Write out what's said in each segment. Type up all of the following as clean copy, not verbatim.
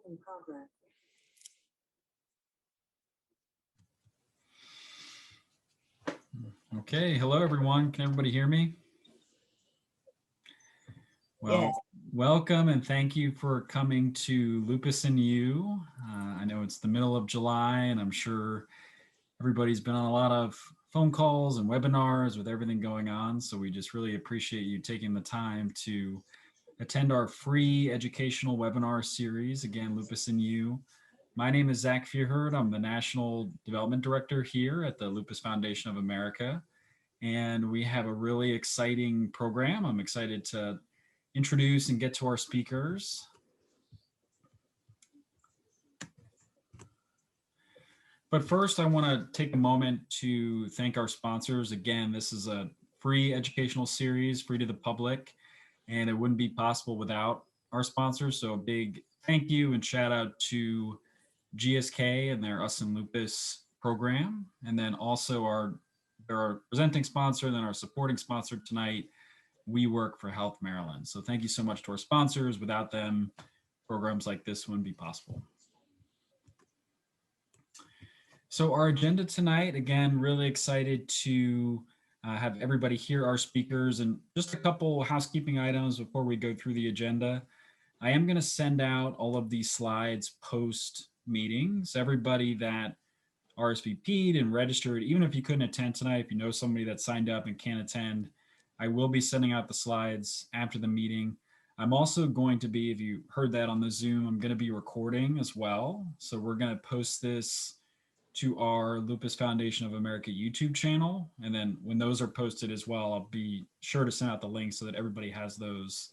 in progress. Okay, hello everyone. Can everybody hear me? Well, Yes. welcome and thank you for coming to Lupus You. I know it's the middle of July and I'm sure everybody's been on a lot of phone calls and webinars with everything going on. So we just really appreciate you taking the time to attend our free educational webinar series, again, Lupus You. My name is Zach Feuerherd. I'm the National Development Director here at the Lupus Foundation of America. And we have a really exciting program. I'm excited to introduce and get to our speakers. But first, I want to take a moment to thank our sponsors. Again, this is a free educational series, free to the public, and it wouldn't be possible without our sponsors. So a big thank you and shout out to GSK and their Us and Lupus program. And then also our presenting sponsor, and then our supporting sponsor tonight, We Work for Health Maryland. So thank you so much to our sponsors. Without them, programs like this wouldn't be possible. So our agenda tonight, again, really excited to have everybody hear our speakers, and just a couple housekeeping items before we go through the agenda. I am going to send out all of these slides post meetings. Everybody that RSVP'd and registered, even if you couldn't attend tonight, if you know somebody that signed up and can't attend, I will be sending out the slides after the meeting. I'm also going to be, if you heard that on the Zoom, I'm going to be recording as well. So we're going to post this to our Lupus Foundation of America YouTube channel. And then when those are posted as well, I'll be sure to send out the link so that everybody has those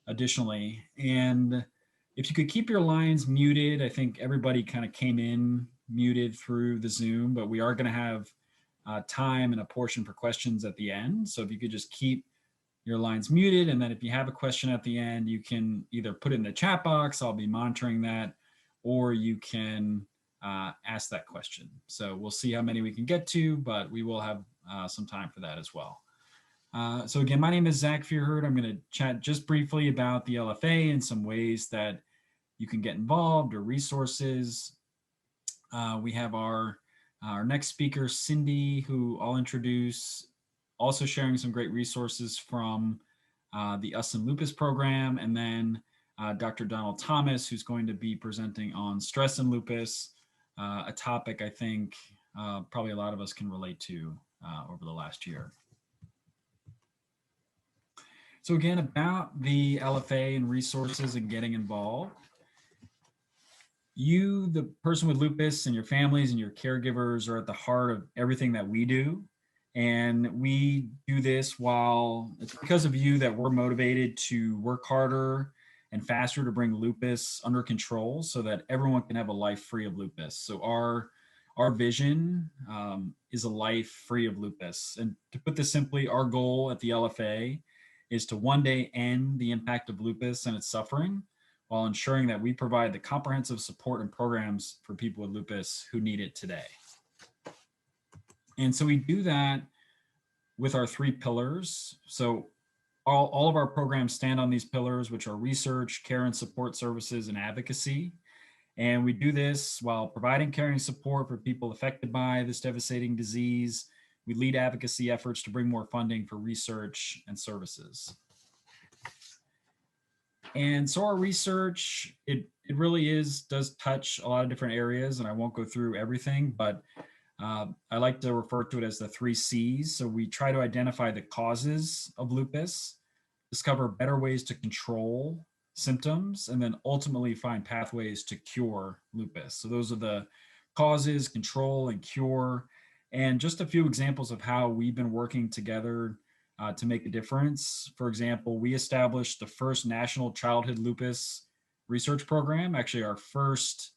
additionally. And if you could keep your lines muted, I think everybody kind of came in muted through the Zoom, but we are going to have time and a portion for questions at the end. So if you could just keep your lines muted, and then if you have a question at the end, you can either put it in the chat box, I'll be monitoring that, or you can ask that question. So we'll see how many we can get to, but we will have some time for that as well. So again, my name is Zach Feuerherd. I'm going to chat just briefly about the LFA and some ways that you can get involved or resources. We have our next speaker, Cindy, who I'll introduce, also sharing some great resources from the Us and Lupus program, and then Dr. Donald Thomas, who's going to be presenting on stress and lupus, a topic I think probably a lot of us can relate to over the last year. So again, about the LFA and resources and getting involved. You, the person with lupus, and your families and your caregivers are at the heart of everything that we do. And we do this while it's because of you that we're motivated to work harder and faster to bring lupus under control so that everyone can have a life free of lupus. So our vision is a life free of lupus. And to put this simply, our goal at the LFA is to one day end the impact of lupus and its suffering, while ensuring that we provide the comprehensive support and programs for people with lupus who need it today. And so we do that with our 3 pillars. So all of our programs stand on these pillars, which are research, care and support services, and advocacy. And we do this while providing caring support for people affected by this devastating disease. We lead advocacy efforts to bring more funding for research and services. And so our research, it really does touch a lot of different areas, and I won't go through everything, but I like to refer to it as the 3 C's. So we try to identify the causes of lupus, discover better ways to control symptoms, and then ultimately find pathways to cure lupus. So those are the causes, control, and cure. And just a few examples of how we've been working together to make a difference. For example, we established the first national childhood lupus research program. Actually, our first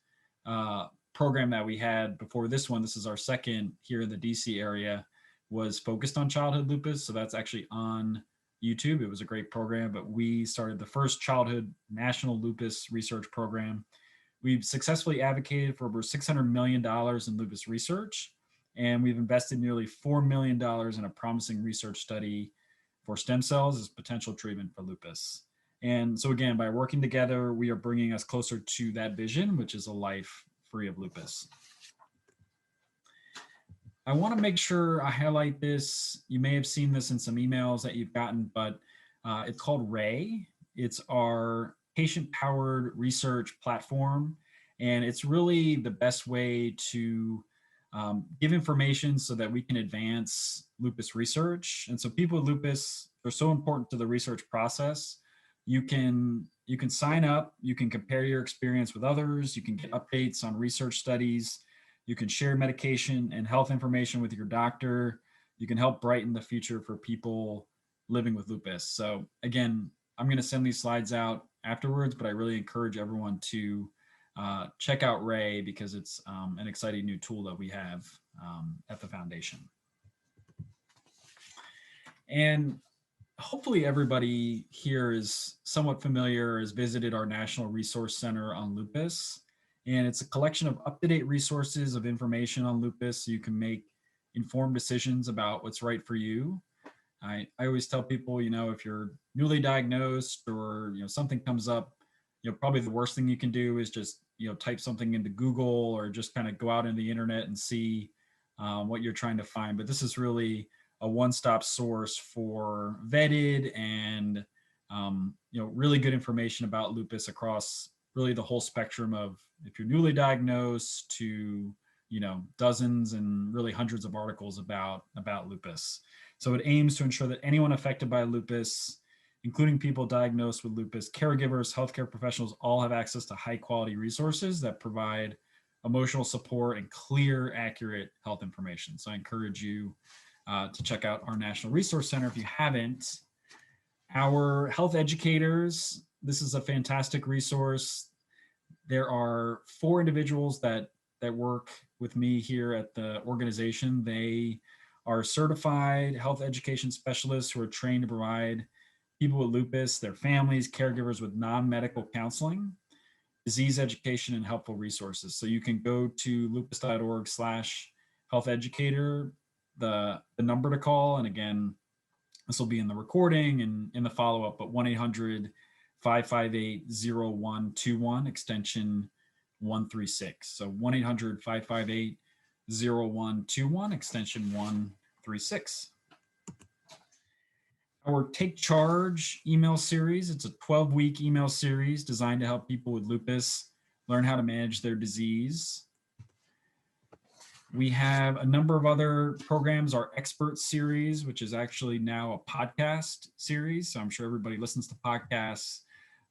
program that we had before this one, this is our second here in the DC area, was focused on childhood lupus. So that's actually on YouTube. It was a great program, but we started the first childhood national lupus research program. We've successfully advocated for over $600 million in lupus research, and we've invested nearly $4 million in a promising research study for stem cells as potential treatment for lupus. And so again, by working together, we are bringing us closer to that vision, which is a life free of lupus. I want to make sure I highlight this. You may have seen this in some emails that you've gotten, but it's called RAY. It's our patient-powered research platform, and it's really the best way to give information so that we can advance lupus research. And so people with lupus are so important to the research process. You can sign up, you can compare your experience with others, you can get updates on research studies, you can share medication and health information with your doctor. You can help brighten the future for people living with lupus. So again, I'm going to send these slides out afterwards, but I really encourage everyone to check out Ray because it's an exciting new tool that we have at the foundation. And hopefully everybody here is somewhat familiar, has visited our National Resource Center on lupus. And it's a collection of up-to-date resources of information on lupus so you can make informed decisions about what's right for you. I always tell people, if you're newly diagnosed or, something comes up, probably the worst thing you can do is just, type something into Google or just kind of go out into the internet and see what you're trying to find. But this is really a one-stop source for vetted and, really good information about lupus across really the whole spectrum of if you're newly diagnosed to, dozens and really hundreds of articles about lupus. So it aims to ensure that anyone affected by lupus, including people diagnosed with lupus, caregivers, healthcare professionals, all have access to high quality resources that provide emotional support and clear, accurate health information. So I encourage you to check out our National Resource Center if you haven't. Our health educators, this is a fantastic resource. There are 4 individuals that work with me here at the organization. They are certified health education specialists who are trained to provide people with lupus, their families, caregivers with non-medical counseling, disease education, and helpful resources. So you can go to lupus.org/health educator, the number to call. And again, this will be in the recording and in the follow-up, but 1-800-558-0121, extension 136. So 1-800-558-0121, extension 136. Our Take Charge email series, it's a 12-week email series designed to help people with lupus learn how to manage their disease. We have a number of other programs, our Expert series, which is actually now a podcast series. So I'm sure everybody listens to podcasts.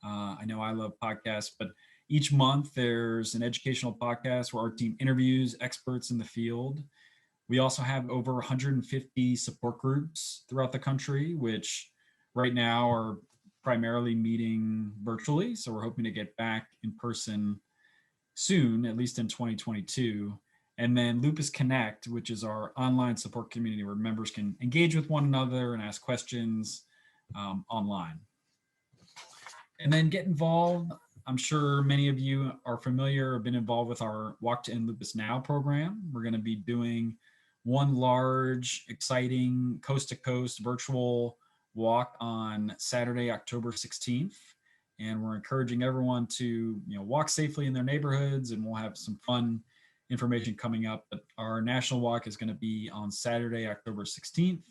I know I love podcasts, but each month there's an educational podcast where our team interviews experts in the field. We also have over 150 support groups throughout the country, which right now are primarily meeting virtually. So we're hoping to get back in person soon, at least in 2022. And then Lupus Connect, which is our online support community where members can engage with one another and ask questions online. And then get involved. I'm sure many of you are familiar or been involved with our Walk to End Lupus Now program. We're going to be doing one large, exciting coast-to-coast virtual walk on Saturday, October 16th. And we're encouraging everyone to walk safely in their neighborhoods, and we'll have some fun information coming up. But our national walk is going to be on Saturday, October 16th.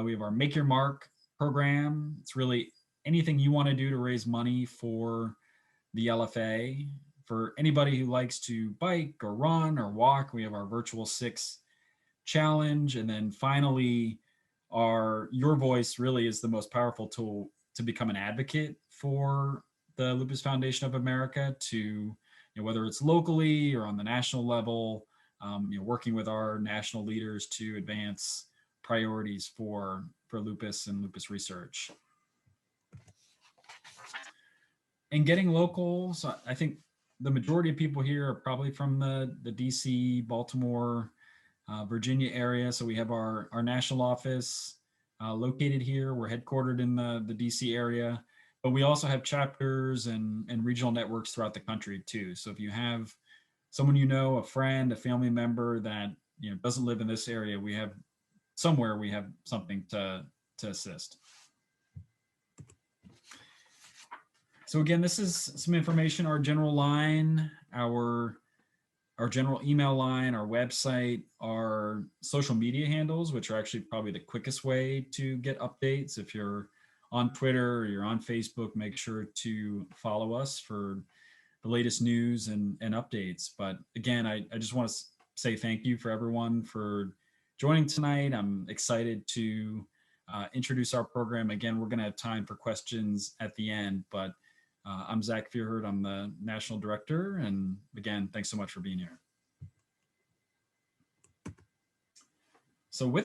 We have our Make Your Mark program. It's really anything you want to do to raise money for the LFA. For anybody who likes to bike or run or walk, we have our Virtual 6 challenge. And then finally, your voice really is the most powerful tool to become an advocate for the Lupus Foundation of America, to whether it's locally or on the national level, working with our national leaders to advance priorities for lupus and lupus research. And getting local, so I think the majority of people here are probably from the DC, Baltimore, Virginia area. So we have our national office located here. We're headquartered in the DC area, but we also have chapters and regional networks throughout the country too. So if you have someone a friend, a family member that doesn't live in this area, we have something to assist. So again, this is some information, our general line, our general email line, our website, our social media handles, which are actually probably the quickest way to get updates. If you're on Twitter or you're on Facebook, make sure to follow us for the latest news and updates. But again, I just want to say thank you for everyone for joining tonight. I'm excited to introduce our program. Again, we're going to have time for questions at the end, but I'm Zach Feuerherd. I'm the National Director. And again, thanks so much for being here. So with